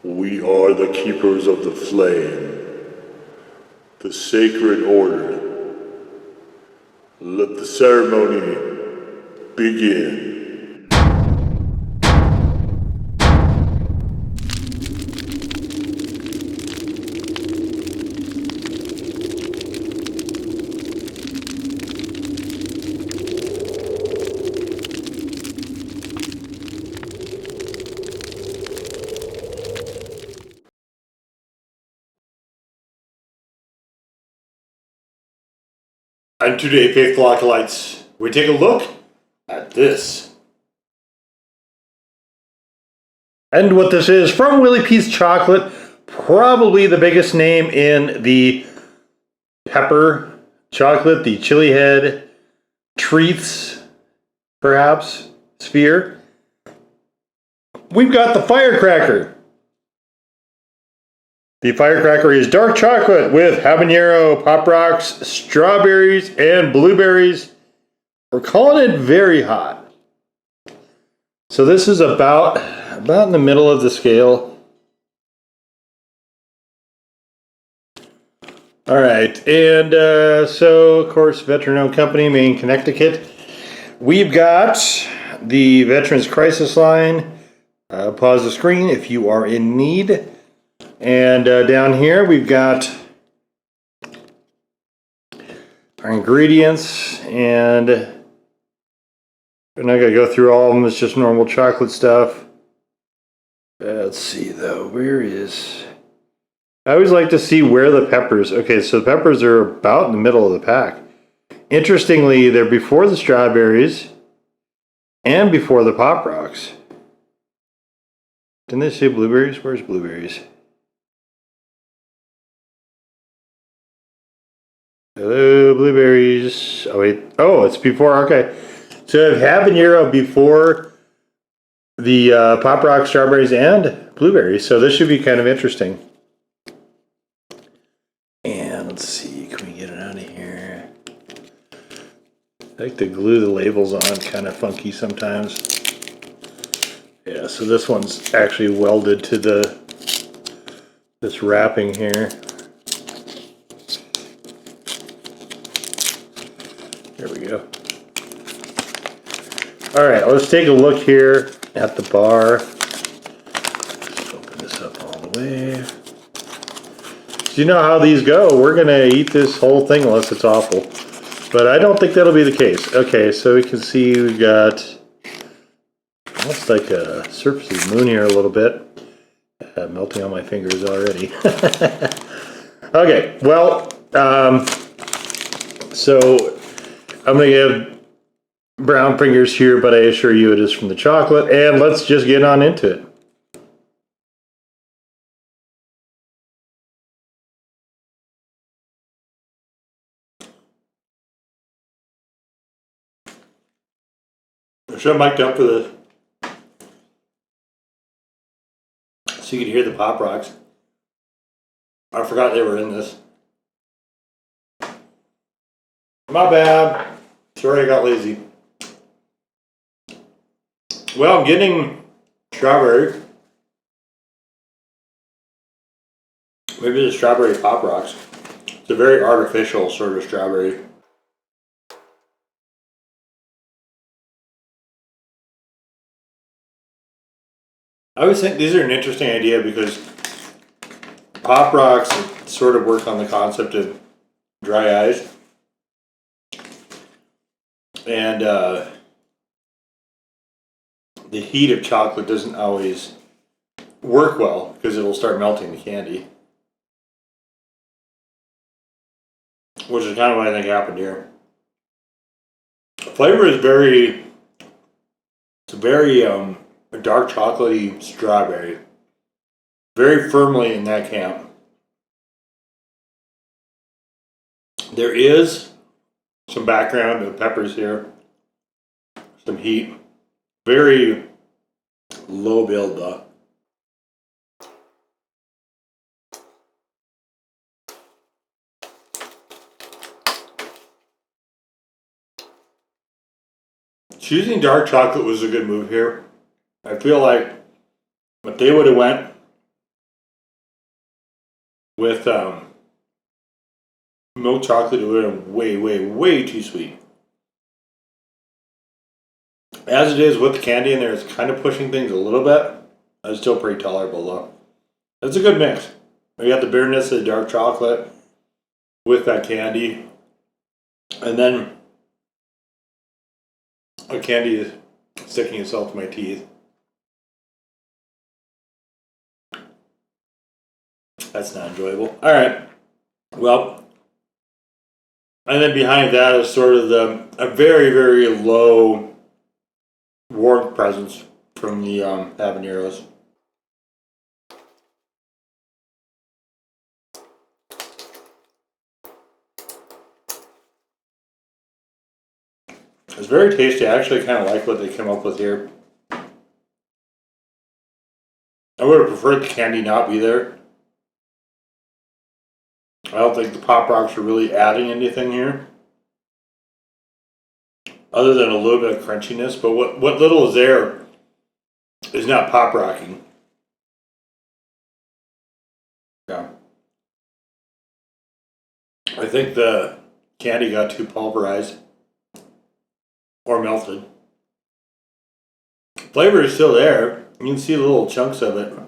We are the keepers of the flame, the sacred order. Let the ceremony begin. And today, Faithful Acolytes, we take a look at this. And what this is, from Willy Pete's Chocolate, probably the biggest name in the pepper chocolate, the chili head treats, perhaps, sphere. We've got the Firecracker. The Firecracker is dark chocolate with habanero, pop rocks, strawberries, and blueberries. We're calling it very hot. So this is about in the middle of the scale. All right, and so of course, veteran-owned company, Maine, Connecticut. We've got the Veterans Crisis Line. Pause the screen if you are in need. And down here we've got our ingredients, and I'm not going to go through all of them. It's just normal chocolate stuff. Let's see though, where is... I always like to see where the peppers... Okay, so the peppers are about in the middle of the pack. Interestingly, they're before the strawberries and before the pop rocks. Didn't they say blueberries? Where's blueberries? Hello, blueberries. Oh, wait. Oh, it's before. Okay. So I have habanero before the pop rock, strawberries, and blueberries. So this should be kind of interesting. And let's see. Can we get it out of here? I like to glue the labels on. Kind of funky sometimes. Yeah, so this one's actually welded to this wrapping here. There we go. All right, let's take a look here at the bar. Let's open this up all the way. So you know how these go. We're gonna eat this whole thing unless it's awful. But I don't think that'll be the case. Okay, so we can see we've got almost like a surface of the moon here a little bit. Melting on my fingers already. Okay, well, so I'm going to give brown fingers here, but I assure you it is from the chocolate. And let's just get on into it. I should have mic'd up for this, so you could hear the pop rocks. I forgot they were in this. My bad. Sorry I got lazy. Well, I'm getting strawberry. Maybe the strawberry pop rocks. It's a very artificial sort of strawberry. I always think these are an interesting idea because pop rocks sort of work on the concept of dry ice. And the heat of chocolate doesn't always work well because it'll start melting the candy. Which is kind of what I think happened here. The flavor is it's very dark chocolatey strawberry. Very firmly in that camp. There is some background of peppers here. Some heat. Very low build though. Choosing dark chocolate was a good move here. I feel like if they would have went with milk chocolate, it would have been way, way, way too sweet. As it is with the candy in there, it's kind of pushing things a little bit. It's still pretty tolerable though. It's a good mix. You got the bitterness of the dark chocolate with that candy, and then a candy is sticking itself to my teeth. That's not enjoyable. All right. Well, and then behind that is sort of a very, very low warmth presence from the habaneros. It's very tasty. I actually kind of like what they came up with here. I would have preferred the candy not be there. I don't think the Pop Rocks are really adding anything here, other than a little bit of crunchiness. But what little is there is not pop rocking. Yeah. I think the candy got too pulverized or melted. Flavor is still there. You can see little chunks of it.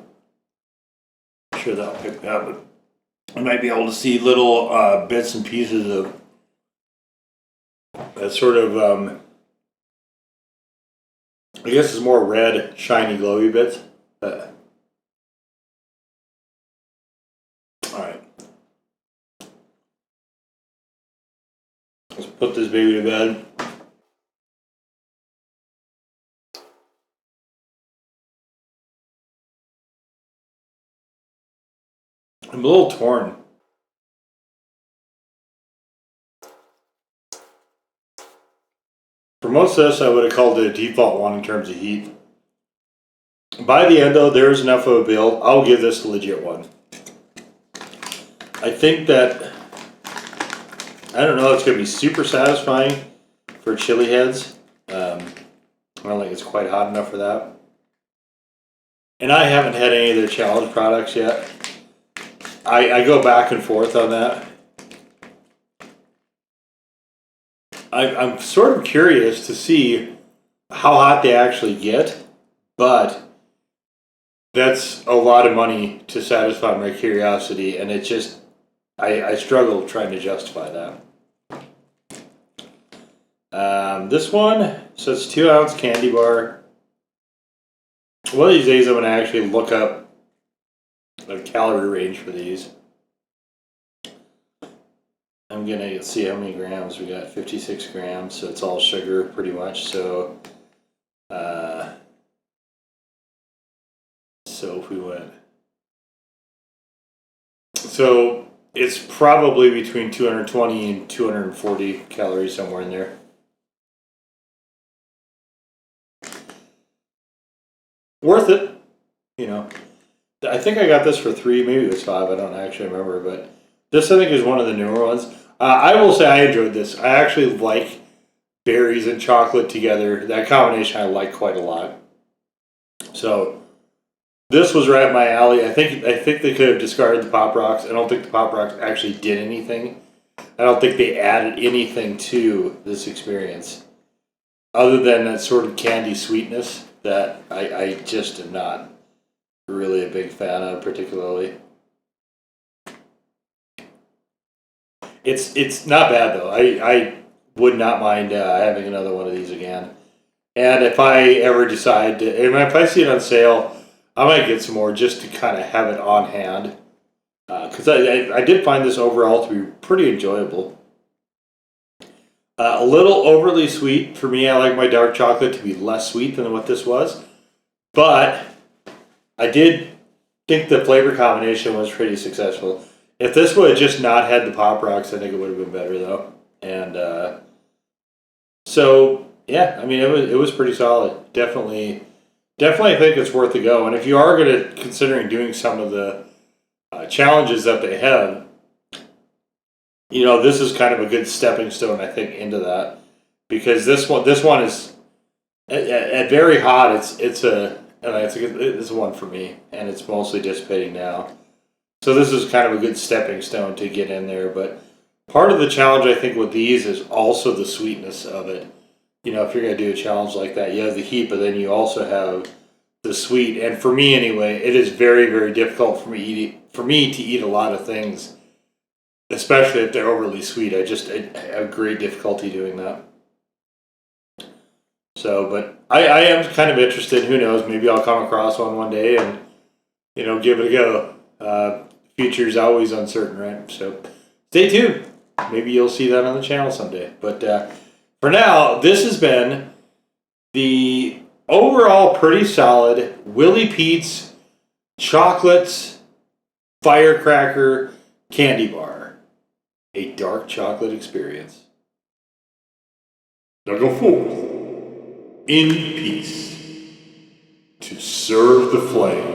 I'm sure that'll pick up, but I might be able to see little bits and pieces of that sort of, I guess it's more red, shiny, glowy bits. Alright. Let's put this baby to bed. I'm a little torn. For most of this, I would have called it a default one in terms of heat. By the end, though, there is enough of a build. I'll give this a legit one. I think that, I don't know, it's going to be super satisfying for chili heads. I don't think it's quite hot enough for that. And I haven't had any of their challenge products yet. I go back and forth on that. I'm sort of curious to see how hot they actually get, but that's a lot of money to satisfy my curiosity, and it just, I struggle trying to justify that. This one says 2-ounce candy bar. One of these days I'm going to actually look up the calorie range for these. I'm gonna see how many grams we got. 56 grams, so it's all sugar pretty much. So if we went, so it's probably between 220 and 240 calories, somewhere in there. Worth it, you know. I think I got this for $3, maybe it was $5. I don't actually remember, but this I think is one of the newer ones. I will say I enjoyed this. I actually like berries and chocolate together. That combination I like quite a lot. So this was right up my alley. I think they could have discarded the Pop Rocks. I don't think the Pop Rocks actually did anything. I don't think they added anything to this experience, other than that sort of candy sweetness that I just am not really a big fan of, particularly. It's not bad though. I would not mind having another one of these again. And if I ever decide to, if I see it on sale, I might get some more just to kind of have it on hand. Because I did find this overall to be pretty enjoyable. A little overly sweet for me. I like my dark chocolate to be less sweet than what this was. But I did think the flavor combination was pretty successful. If this would have just not had the Pop Rocks, I think it would have been better though. And so yeah, I mean it was pretty solid. Definitely think it's worth a go. And if you are considering doing some of the challenges that they have, you know, this is kind of a good stepping stone, I think, into that, because this one is at very hot. It's a one for me, and it's mostly dissipating now. So this is kind of a good stepping stone to get in there. But part of the challenge, I think, with these is also the sweetness of it. You know, if you're going to do a challenge like that, you have the heat, but then you also have the sweet. And for me, anyway, it is very, very difficult for me to eat a lot of things, especially if they're overly sweet. I have great difficulty doing that. So, but I am kind of interested. Who knows? Maybe I'll come across one day and, you know, give it a go. Future's always uncertain, right? So stay tuned. Maybe you'll see that on the channel someday. But for now, this has been the overall pretty solid Willy Pete's Chocolates Firecracker Candy Bar. A dark chocolate experience. Now go forth in peace to serve the flame.